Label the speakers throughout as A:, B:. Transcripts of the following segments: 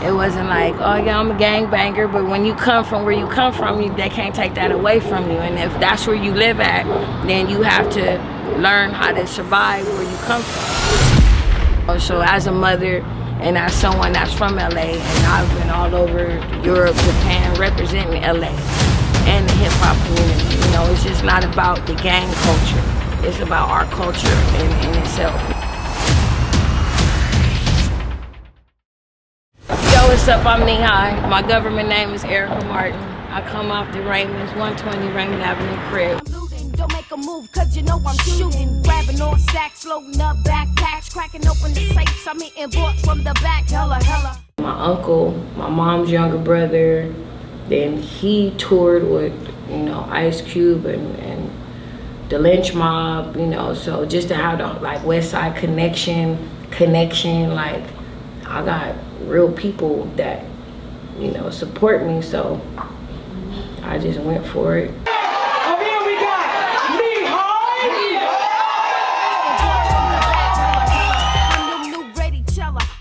A: It wasn't like, oh yeah, I'm a gangbanger, but when you come from where you come from, they can't take that away from you. And if that's where you live at, then you have to learn how to survive where you come from. So as a mother and as someone that's from LA, and I've been all over Europe, Japan, representing LA and the hip hop community. You know, it's just not about the gang culture. It's about our culture in itself. Yo, what's up? I'm KNEHI. My government name is Ericka Martin. I come off the Raymond's 120 Raymond Avenue Crip.
B: Don't make a move, cause you know I'm shooting. Grabbing on sacks, loading up backpacks, cracking open the safes. I'm eating books from the back, hella.
A: My uncle, my mom's younger brother, then he toured with, you know, Ice Cube and the Lynch Mob, you know, so just to have the like Westside connection, like I got real people that, you know, support me, so I just went for it.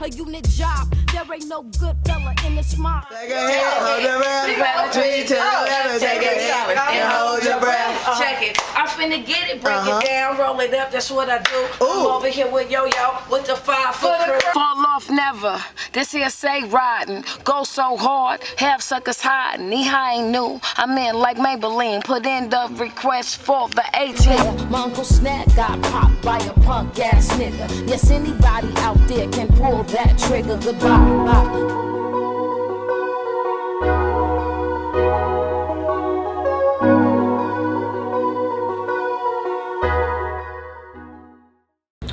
B: A unit job, there ain't no good fella in the smart.
C: Take a hit, hold your breath, tweet to the left, take a hit, and hold your breath.
A: Check it, I'm finna get it, break it down, roll it up, that's what I do. I'm over here with Yo-Yo, with the 5 foot crew.
D: Fall off never, this here say riding, go so hard, have suckers hiding. KNEHI ain't new, I'm in like Maybelline, put in the request for the 18.
B: My Uncle Snack got popped by a punk ass nigga. Yes, anybody out there can pull that trigger. Goodbye.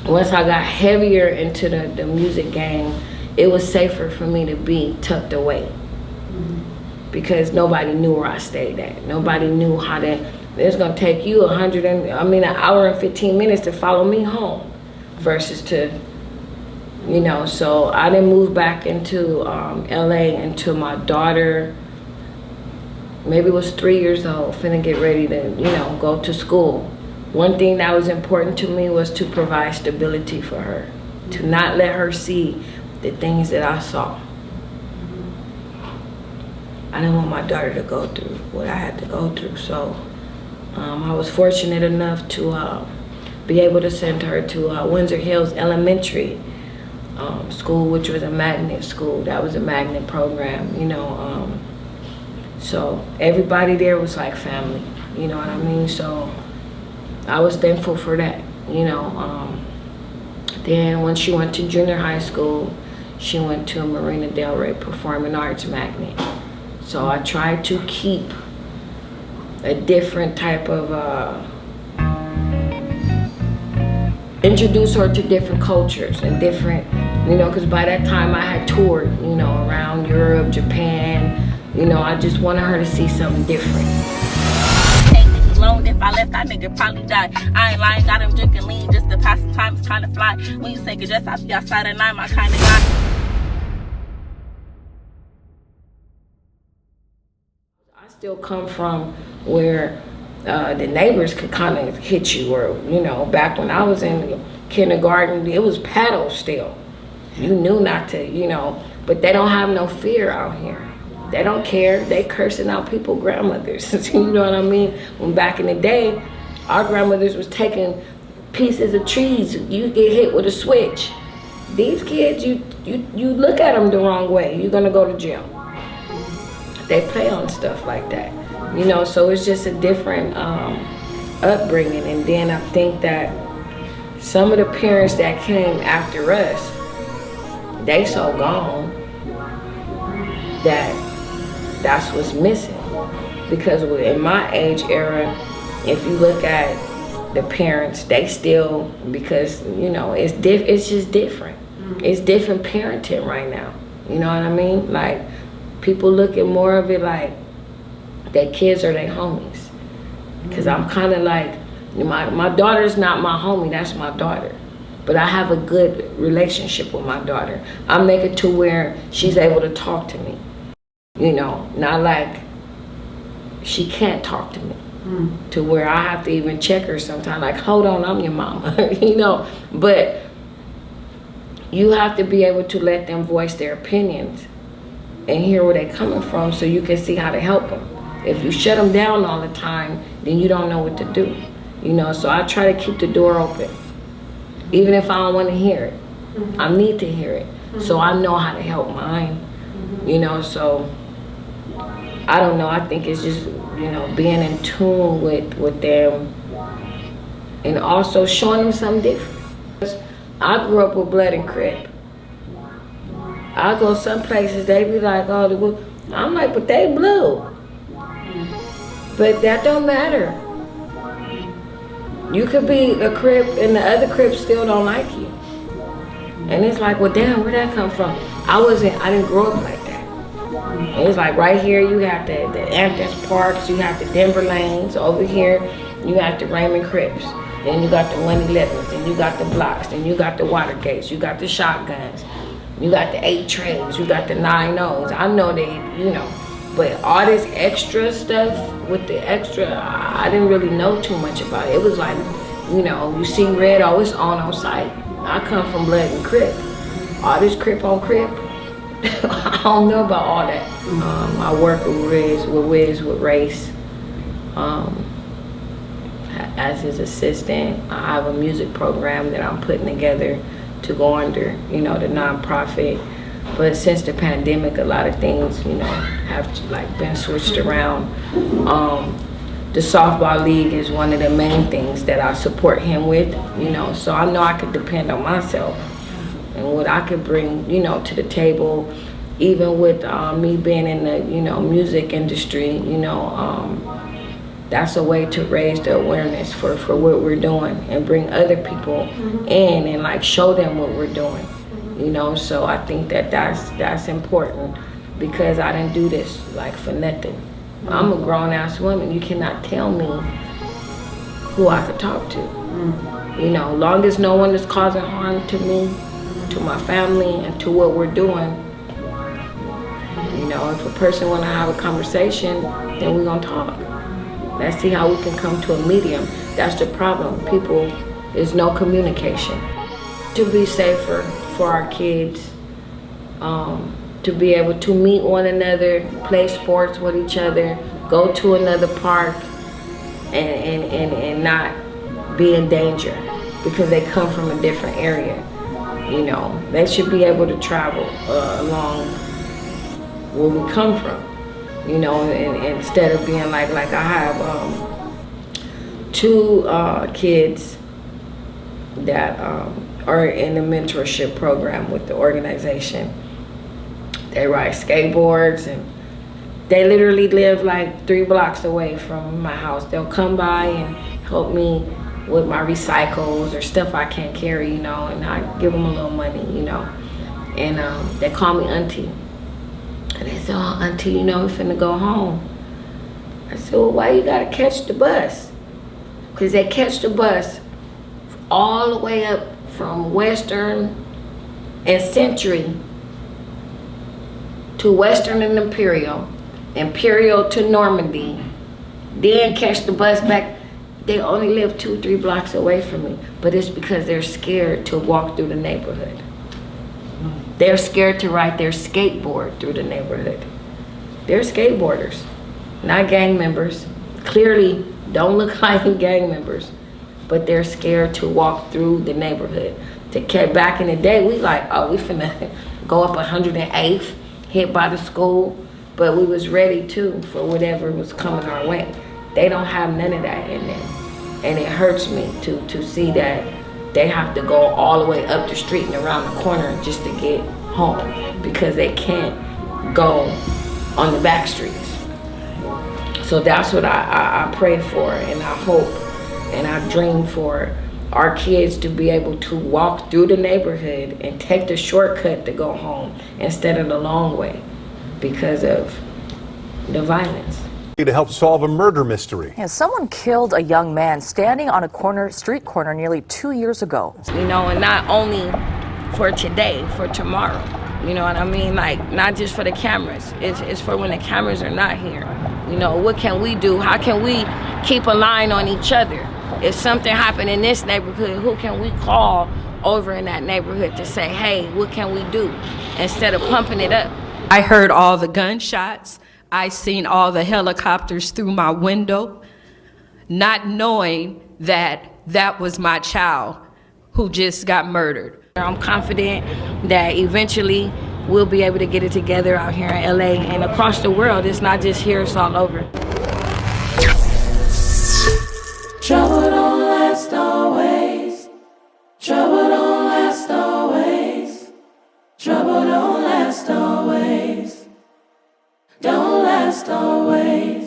A: Once I got heavier into the music game, it was safer for me to be tucked away because nobody knew where I stayed at. Nobody knew how to. It's gonna take you an hour and 15 minutes to follow me home, versus to, you know. So I didn't move back into LA until my daughter maybe was 3 years old, finna get ready to, you know, go to school. One thing that was important to me was to provide stability for her, to not let her see the things that I saw. I didn't want my daughter to go through what I had to go through, so I was fortunate enough to be able to send her to Windsor Hills Elementary school, which was a magnet school. That was a magnet program, you know. So everybody there was like family, you know what I mean? So I was thankful for that, you know. Then when she went to junior high school, she went to Marina Del Rey Performing Arts Magnet. So I tried to keep a different type of, introduce her to different cultures and different, you know, because by that time I had toured, you know, around Europe, Japan, you know, I just wanted her to see something different.
E: If I left, that nigga probably died. I ain't lying, got him drinking lean just to pass some time. It's trying to fly. When you say get dressed, I be outside at night, my kind of guy.
A: I still come from where the neighbors could kind of hit you, or, you know, back when I was in kindergarten, it was paddles still. You knew not to, you know, but they don't have no fear out here. They don't care. They cursing out people, grandmothers. You know what I mean? When back in the day, our grandmothers was taking pieces of trees. You get hit with a switch. These kids, you look at them the wrong way, you're gonna go to jail. They play on stuff like that, you know. So it's just a different upbringing. And then I think that some of the parents that came after us, they so gone that that's what's missing. Because in my age era, if you look at the parents, they still, because, you know, it's just different. It's different parenting right now. You know what I mean? Like, people look at more of it like their kids are their homies. Because I'm kind of like, my daughter's not my homie, that's my daughter. But I have a good relationship with my daughter. I make it to where she's able to talk to me. You know, not like she can't talk to me, to where I have to even check her sometimes, like, hold on, I'm your mama, you know. But you have to be able to let them voice their opinions and hear where they're coming from so you can see how to help them. If you shut them down all the time, then you don't know what to do. You know, so I try to keep the door open. Even if I don't want to hear it, I need to hear it. So I know how to help mine. You know, so I don't know. I think it's just, you know, being in tune with them and also showing them something different. I grew up with blood and Crip. I go some places, they be like, oh, I'm like, but they blue. But that don't matter. You could be a Crip and the other Crips still don't like you. And it's like, well, damn, where'd that come from? I didn't grow up like that. And it's like right here, you have the Anthony Parks, you have the Denver Lanes. Over here, you have the Raymond Crips. Then you got the 111s, then you got the blocks, then you got the Watergates, you got the shotguns, you got the 8 trays, you got the 9-0s. I know they, you know, but all this extra stuff with the extra, I didn't really know too much about it. It was like, you know, you see red, oh, it's on site. I come from blood and Crip. All this Crip on Crip, I don't know about all that. I work with Race. As his assistant, I have a music program that I'm putting together to go under, you know, the nonprofit. But since the pandemic, a lot of things, you know, have been switched around. The softball league is one of the main things that I support him with, you know, so I know I could depend on myself and what I could bring, you know, to the table, even with me being in the, you know, music industry, you know, that's a way to raise the awareness for what we're doing and bring other people in and like show them what we're doing, you know. So I think that's important because I didn't do this like for nothing. I'm a grown-ass woman. You cannot tell me who I could talk to. You know, long as no one is causing harm to me, to my family, and to what we're doing. You know, if a person want to have a conversation, then we're gonna talk. Let's see how we can come to a medium. That's the problem. People, there's no communication. To be safer for our kids, to be able to meet one another, play sports with each other, go to another park, and not be in danger because they come from a different area. You know, they should be able to travel along where we come from. You know, and instead of being like I have 2 kids that are in the mentorship program with the organization. They ride skateboards and they literally live like 3 blocks away from my house. They'll come by and help me with my recycles or stuff I can't carry, you know, and I give them a little money, you know. And they call me auntie. And they said, oh, auntie, you know, we're finna go home. I said, well, why you gotta catch the bus? Because they catch the bus all the way up from Western and Century to Western and Imperial to Normandy, then catch the bus back. They only live 2-3 blocks away from me, but it's because they're scared to walk through the neighborhood. They're scared to ride their skateboard through the neighborhood. They're skateboarders, not gang members. Clearly don't look like gang members, but they're scared to walk through the neighborhood. Back in the day, we like, oh, we finna go up 108th, hit by the school, but we was ready too for whatever was coming our way. They don't have none of that in them. And it hurts me to see that they have to go all the way up the street and around the corner just to get home because they can't go on the back streets. So that's what I pray for, and I hope and I dream for our kids to be able to walk through the neighborhood and take the shortcut to go home instead of the long way because of the violence.
F: To help solve a murder mystery.
G: Yeah, someone killed a young man standing on a street corner nearly 2 years ago.
A: You know, and not only for today, for tomorrow. You know what I mean? Like, not just for the cameras. It's for when the cameras are not here. You know, what can we do? How can we keep a line on each other? If something happened in this neighborhood, who can we call over in that neighborhood to say, hey, what can we do? Instead of pumping it up.
H: I heard all the gunshots. I seen all the helicopters through my window, not knowing that that was my child who just got murdered.
A: I'm confident that eventually we'll be able to get it together out here in LA and across the world. It's not just here, it's all over.
B: Trouble don't last always. Trouble don't last always. Trouble don't last always. Don't last always.